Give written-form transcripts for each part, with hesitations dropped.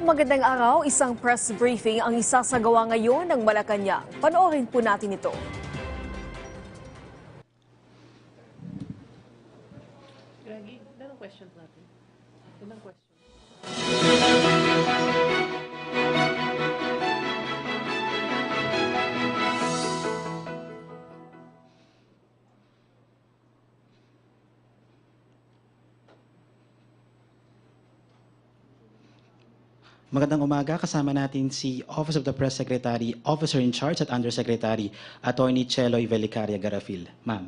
Magandang araw, isang press briefing ang isasagawa ngayon ng Malacanang. Panoorin po natin ito. Ilang questions natin? Ilang questions? Magandang umaga, kasama natin si Office of the Press Secretary, Officer in Charge at Undersecretary, Attorney Cheloy Velicaria Garafil. Ma'am.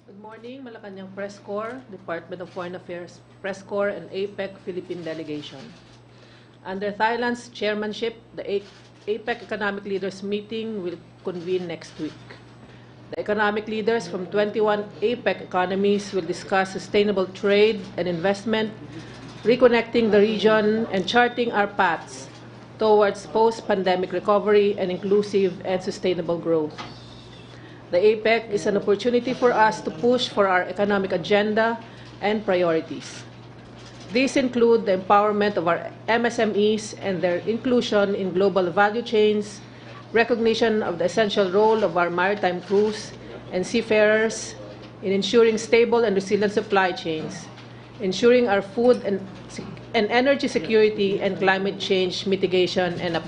Good morning, Malacanang Press Corps, Department of Foreign Affairs Press Corps, and APEC Philippine Delegation. Under Thailand's chairmanship, the APEC Economic Leaders Meeting will convene next week. The economic leaders from 21 APEC economies will discuss sustainable trade and investment, reconnecting the region and charting our paths towards post-pandemic recovery and inclusive and sustainable growth. The APEC is an opportunity for us to push for our economic agenda and priorities. These include the empowerment of our MSMEs and their inclusion in global value chains, recognition of the essential role of our maritime crews and seafarers in ensuring stable and resilient supply chains, ensuring our food and energy security, and climate change mitigation and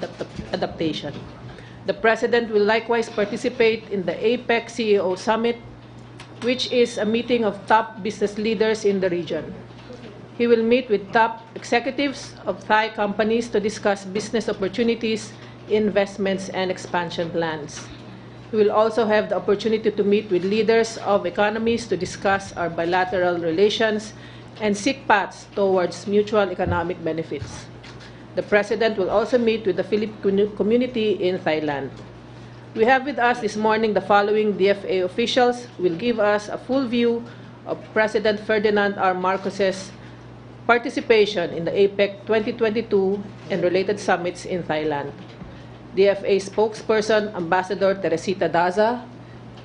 adaptation. The President will likewise participate in the APEC CEO Summit, which is a meeting of top business leaders in the region. He will meet with top executives of Thai companies to discuss business opportunities, investments, and expansion plans. We will also have the opportunity to meet with leaders of economies to discuss our bilateral relations and seek paths towards mutual economic benefits. The President will also meet with the Filipino community in Thailand. We have with us this morning the following DFA officials who will give us a full view of President Ferdinand R. Marcos's participation in the APEC 2022 and related summits in Thailand. DFA spokesperson Ambassador Teresita Daza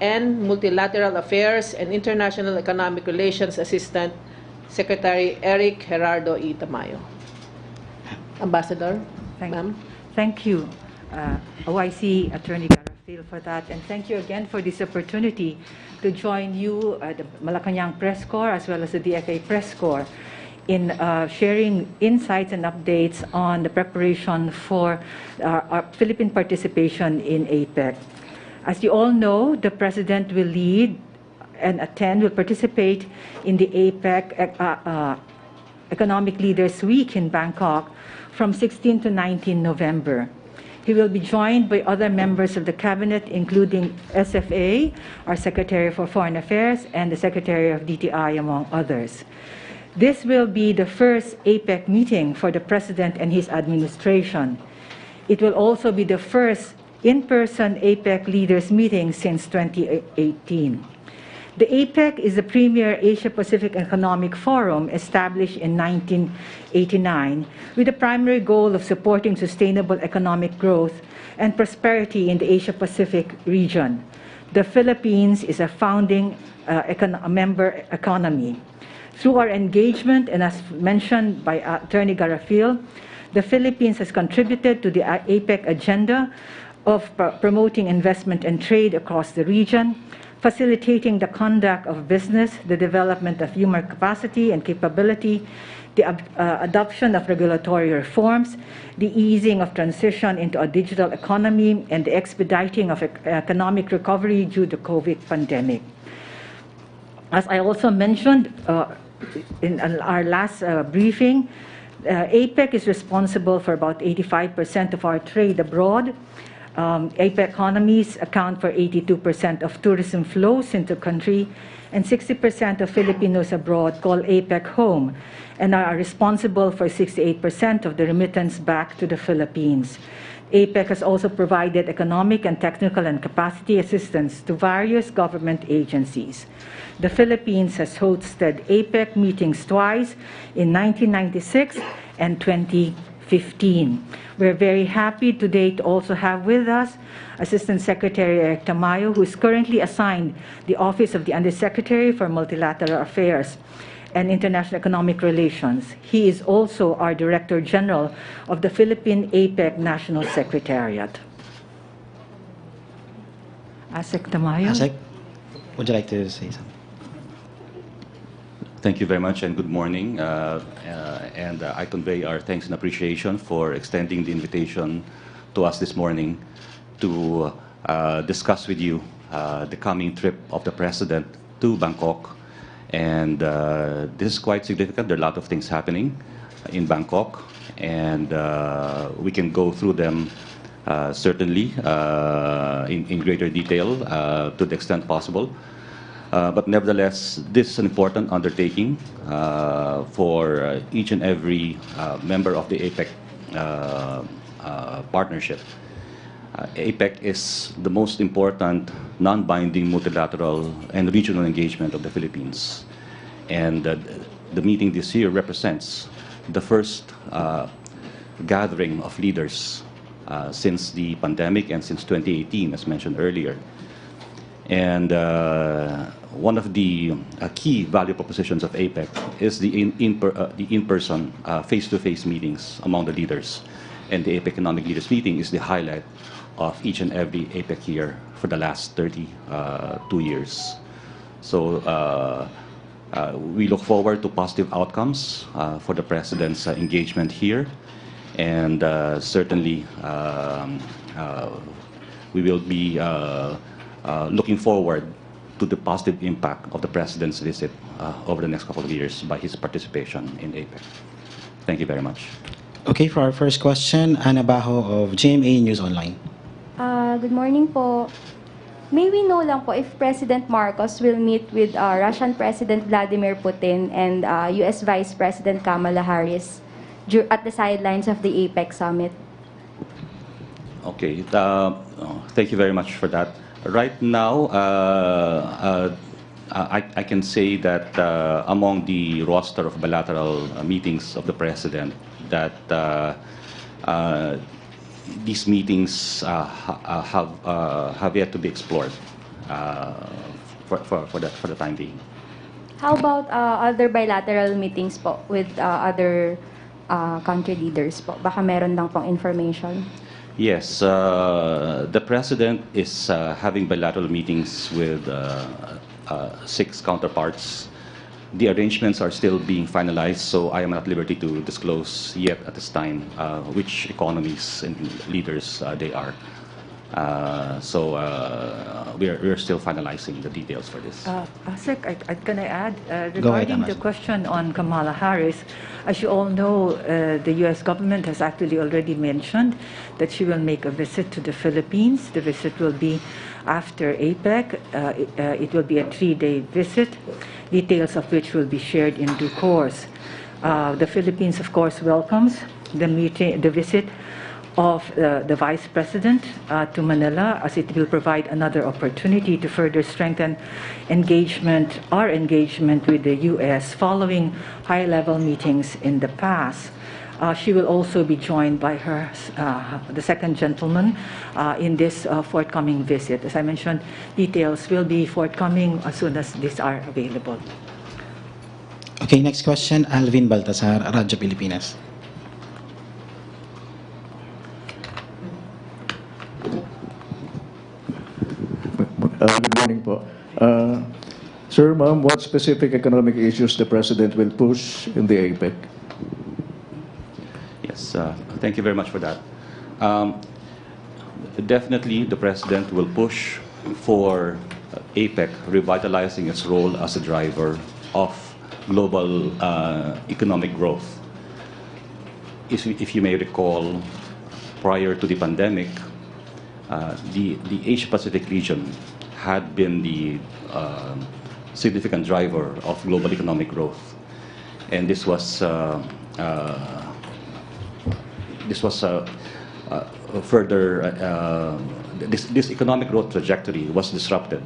and Multilateral Affairs and International Economic Relations Assistant Secretary Eric Gerardo E. Tamayo. Ambassador, ma'am. Thank you, OIC Attorney Garafil, for that, and thank you again for this opportunity to join you, the Malacanang Press Corps, as well as the DFA Press Corps, in sharing insights and updates on the preparation for our Philippine participation in APEC. As you all know, the President will lead and will participate in the APEC Economic Leaders Week in Bangkok from 16 to 19 November. He will be joined by other members of the Cabinet, including SFA, our Secretary for Foreign Affairs, and the Secretary of DTI, among others. This will be the first APEC meeting for the President and his administration. It will also be the first in-person APEC leaders meeting since 2018. The APEC is the premier Asia-Pacific Economic Forum established in 1989 with the primary goal of supporting sustainable economic growth and prosperity in the Asia-Pacific region. The Philippines is a founding member economy. Through our engagement, and as mentioned by Attorney Garafil, the Philippines has contributed to the APEC agenda of promoting investment and trade across the region, facilitating the conduct of business, the development of human capacity and capability, the adoption of regulatory reforms, the easing of transition into a digital economy, and the expediting of economic recovery due to the COVID pandemic. As I also mentioned in our last briefing, APEC is responsible for about 85% of our trade abroad. APEC economies account for 82% of tourism flows into the country, and 60% of Filipinos abroad call APEC home and are responsible for 68% of the remittance back to the Philippines. APEC has also provided economic and technical and capacity assistance to various government agencies. The Philippines has hosted APEC meetings twice in 1996 and 2015. We're very happy today to also have with us Assistant Secretary Eric Tamayo, who is currently assigned the Office of the Undersecretary for Multilateral Affairs. and International Economic Relations. He is also our Director General of the Philippine APEC National Secretariat. Asek Tamayo. Asek, would you like to say something? Thank you very much and good morning. I convey our thanks and appreciation for extending the invitation to us this morning to discuss with you the coming trip of the President to Bangkok. And this is quite significant. There are a lot of things happening in Bangkok, and we can go through them certainly in greater detail to the extent possible. But nevertheless, this is an important undertaking for each and every member of the APEC partnership. APEC is the most important non-binding multilateral and regional engagement of the Philippines. And the meeting this year represents the first gathering of leaders since the pandemic and since 2018, as mentioned earlier. And one of the key value propositions of APEC is the in-person, face-to-face meetings among the leaders. And the APEC Economic Leaders Meeting is the highlight of each and every APEC year for the last 32 years. So we look forward to positive outcomes for the President's engagement here. And certainly we will be looking forward to the positive impact of the President's visit over the next couple of years by his participation in APEC. Thank you very much. Okay, for our first question, Ana Bajo of GMA News Online. Good morning po. May we know lang po if President Marcos will meet with Russian President Vladimir Putin and US Vice President Kamala Harris at the sidelines of the APEC summit? Okay, thank you very much for that. Right now, I can say that among the roster of bilateral meetings of the President, that these meetings have yet to be explored for the time being. How about other bilateral meetings po with other country leaders po? Baka meron lang pong information. Yes, the President is having bilateral meetings with 6 counterparts. The arrangements are still being finalized, so I am not at liberty to disclose yet at this time which economies and leaders they are. We are still finalizing the details for this. Asek, can I add? Go ahead, Regarding the Amazon. question on Kamala Harris, as you all know, the U.S. government has actually already mentioned that she will make a visit to the Philippines. The visit will be after APEC. It will be a 3-day visit, details of which will be shared in due course. The Philippines, of course, welcomes the visit of the Vice President to Manila, as it will provide another opportunity to further strengthen our engagement with the U.S. following high-level meetings in the past. She will also be joined by the second gentleman in this forthcoming visit. As I mentioned, details will be forthcoming as soon as these are available. Okay, next question, Alvin Baltasar, Radyo Pilipinas. Good morning po. Sir, ma'am, what specific economic issues the President will push in the APEC? Yes, thank you very much for that. Definitely, the President will push for APEC revitalizing its role as a driver of global economic growth. If you may recall, prior to the pandemic, the Asia-Pacific region had been the significant driver of global economic growth, and this economic growth trajectory was disrupted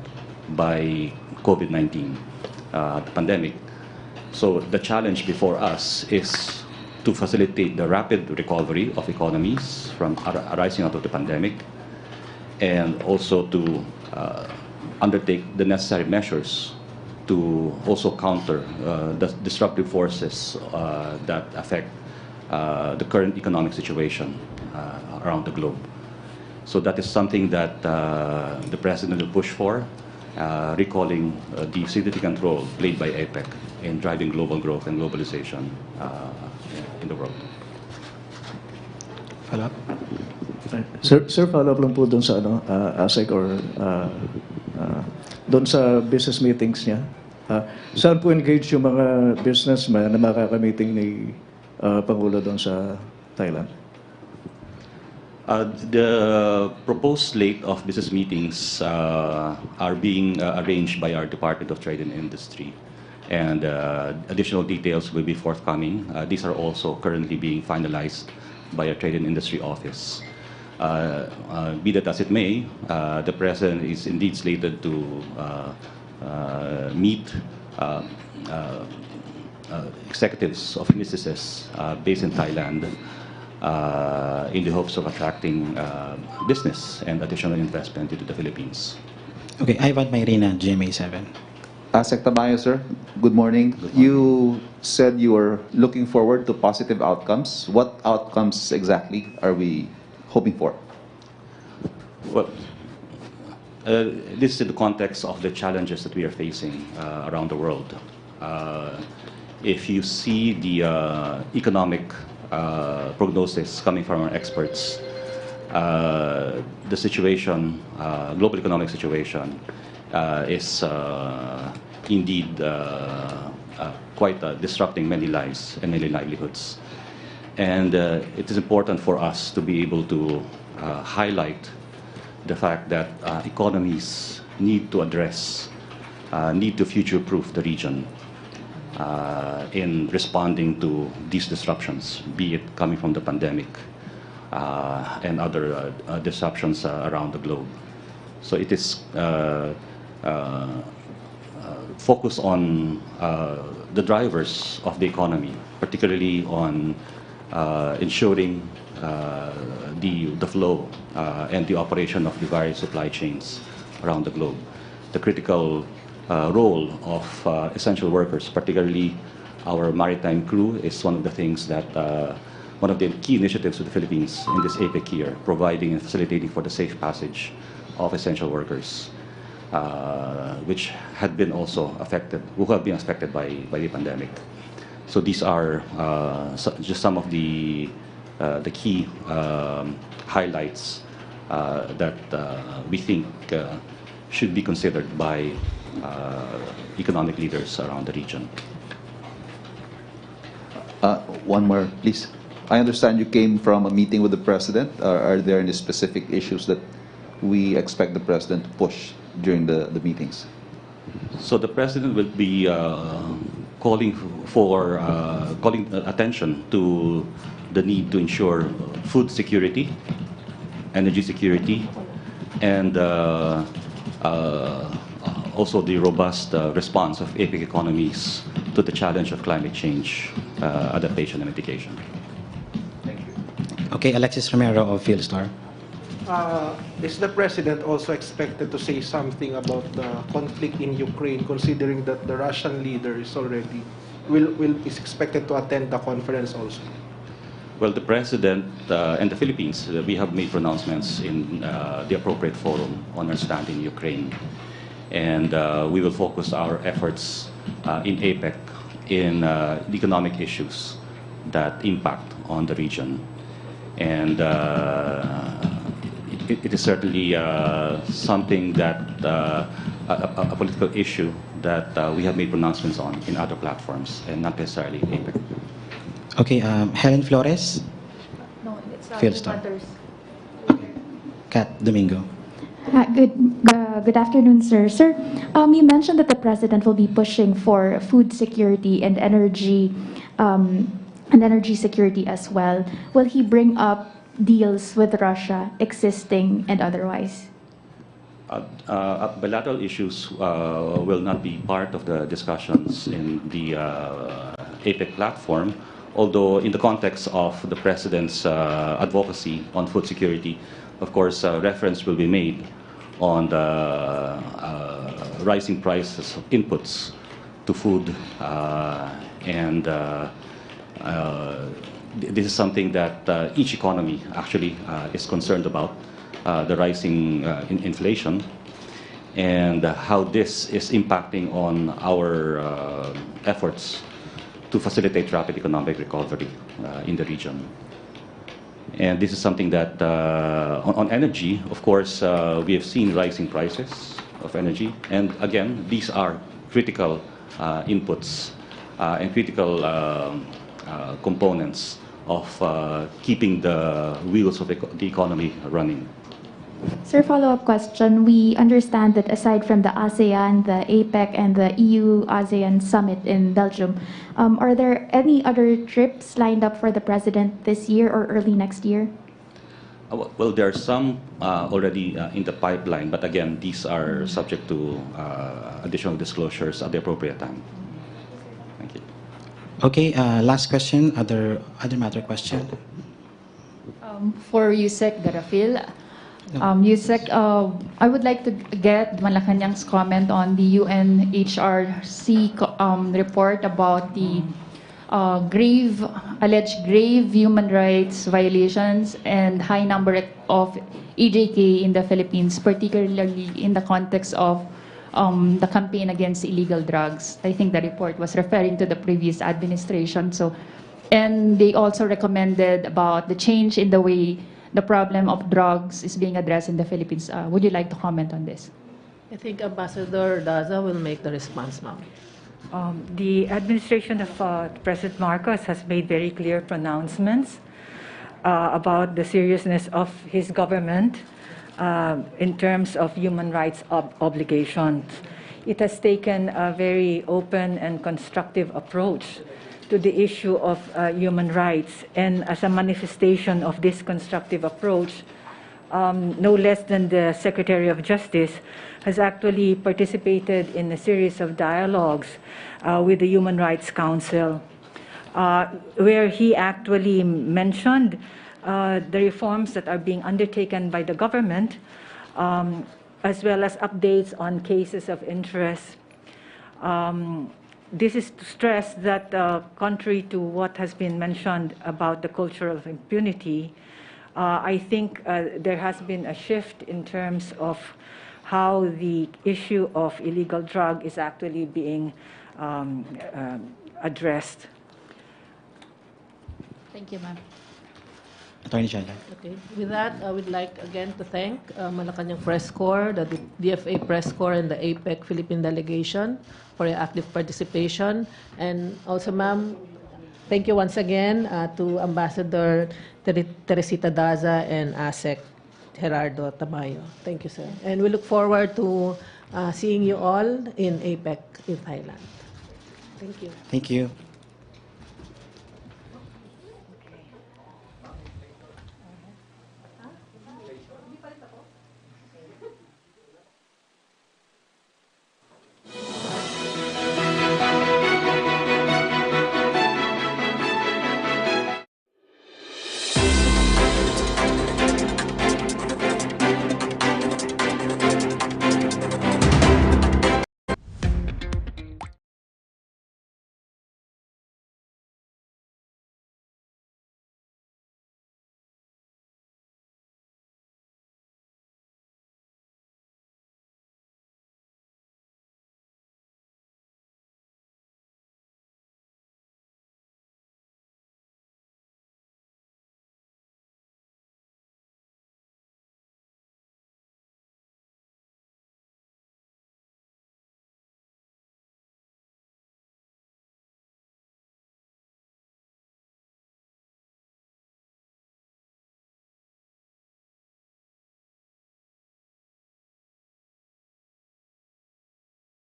by COVID-19, the pandemic. So the challenge before us is to facilitate the rapid recovery of economies from arising out of the pandemic, and also to undertake the necessary measures to also counter the disruptive forces that affect the current economic situation around the globe. So that is something that the President will push for, recalling the significant role played by APEC in driving global growth and globalization in the world. Follow up? Sir, follow-up lang po doon sa ASEC or doon sa business meetings niya. Saan po engage yung mga businessmen na makakamiting ni Pangulo doon sa Thailand? The proposed slate of business meetings are being arranged by our Department of Trade and Industry, and additional details will be forthcoming. These are also currently being finalized by our Trade and Industry Office. Be that as it may, the President is indeed slated to meet executives of businesses based in Thailand in the hopes of attracting business and additional investment into the Philippines. Okay, Ivan Mayrina, GMA7. Sec Tabayo, sir. Good morning. You said you were looking forward to positive outcomes. What outcomes exactly are we hoping for? Well, this is in the context of the challenges that we are facing around the world. If you see the economic prognosis coming from our experts, the situation, global economic situation, is indeed quite disrupting many lives and many livelihoods. And it is important for us to be able to highlight the fact that economies need to address, need to future-proof the region in responding to these disruptions, be it coming from the pandemic and other disruptions around the globe. So it is focus on the drivers of the economy, particularly on ensuring the flow and the operation of the various supply chains around the globe. The critical role of essential workers, particularly our maritime crew, is one of the things that one of the key initiatives of the Philippines in this APEC year, providing and facilitating for the safe passage of essential workers, which had been also affected, who have been affected by the pandemic. So these are just some of the key highlights that we think should be considered by economic leaders around the region. One more, please. I understand you came from a meeting with the President. Are there any specific issues that we expect the President to push during the meetings? So the President will be calling attention to the need to ensure food security, energy security, and also the robust response of APEC economies to the challenge of climate change, adaptation, and mitigation. Thank you. Okay, Alexis Romero of Philstar. Is the President also expected to say something about the conflict in Ukraine, considering that the Russian leader is already is expected to attend the conference also? Well, the President and the Philippines, we have made pronouncements in the appropriate forum on our stand in Ukraine. And we will focus our efforts in APEC in the economic issues that impact on the region. And it is certainly something that, a political issue that we have made pronouncements on in other platforms and not necessarily APEC. Okay, Helen Flores, No, it's Philstar. Kat Domingo. Good afternoon, sir. Sir, you mentioned that the President will be pushing for food security and energy security as well. Will he bring up deals with Russia, existing and otherwise? Bilateral issues will not be part of the discussions in the APEC platform, although in the context of the President's advocacy on food security, of course, reference will be made on the rising prices of inputs to food, and this is something that each economy actually is concerned about, the rising inflation, and how this is impacting on our efforts to facilitate rapid economic recovery in the region. And this is something that, on energy, of course, we have seen rising prices of energy. And again, these are critical inputs and critical components of keeping the wheels of the economy running. Sir, follow-up question. We understand that aside from the ASEAN, the APEC, and the EU-ASEAN summit in Belgium, are there any other trips lined up for the President this year or early next year? Well, there are some already in the pipeline, but again, these are subject to additional disclosures at the appropriate time. Thank you. Okay, last question. Other matter question? For Yusek Garafil. Yusek, I would like to get Malacanang's comment on the UNHRC report about the alleged grave human rights violations and high number of EJK in the Philippines, particularly in the context of the campaign against illegal drugs. I think the report was referring to the previous administration. And they also recommended about the change in the way the problem of drugs is being addressed in the Philippines. Would you like to comment on this? I think Ambassador Daza will make the response now. The administration of President Marcos has made very clear pronouncements about the seriousness of his government in terms of human rights obligations. It has taken a very open and constructive approach to the issue of human rights, and as a manifestation of this constructive approach, no less than the Secretary of Justice has actually participated in a series of dialogues with the Human Rights Council, where he actually mentioned the reforms that are being undertaken by the government, as well as updates on cases of interest. This is to stress that, contrary to what has been mentioned about the culture of impunity, I think there has been a shift in terms of how the issue of illegal drug is actually being addressed. Thank you, ma'am. Attorney General. Okay. With that, I would like again to thank Malacanang Press Corps, the DFA Press Corps, and the APEC Philippine delegation for your active participation. And also, ma'am, thank you once again to Ambassador Teresita Daza and ASEC Gerardo Tamayo. Thank you, sir. And we look forward to seeing you all in APEC in Thailand. Thank you. Thank you.